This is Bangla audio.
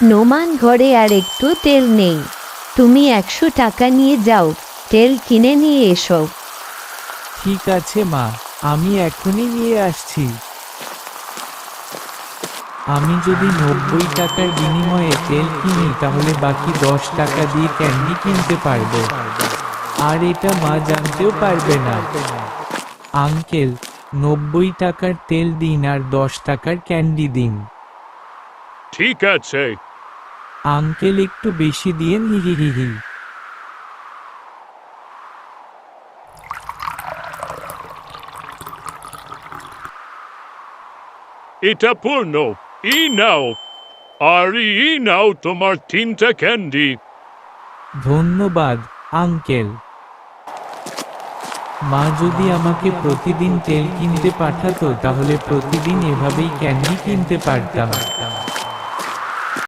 নোমান ঘরে আর একটু তেল নেই, তুমি 100 টাকা নিয়ে যাও, তেল কিনে নিয়ে এসো। ঠিক আছে মা, আমি এখনই নিয়ে আসছি। আমি যদি 90 টাকার বিনিময়ে তেল কিনি তাহলে বাকি 10 টাকা দিয়ে ক্যান্ডি কিনতে পারবো, আর এটা মা জানতেও পারবে না। আঙ্কেল, 90 টাকার তেল দিন আর 10 টাকার ক্যান্ডি দিন। ঠিক আছে। আঙ্কেল একটু বেশি দিয়েন, হিহিহিহি। এটা পূর্ণ। ই নাও। আর ই নাও তোমার 3টা ক্যান্ডি। ধন্যবাদ আঙ্কেল। মা যদি আমাকে প্রতিদিন তেল কিনতে পাঠাতো তাহলে প্রতিদিন এভাবেই ক্যান্ডি কিনতে পারতাম।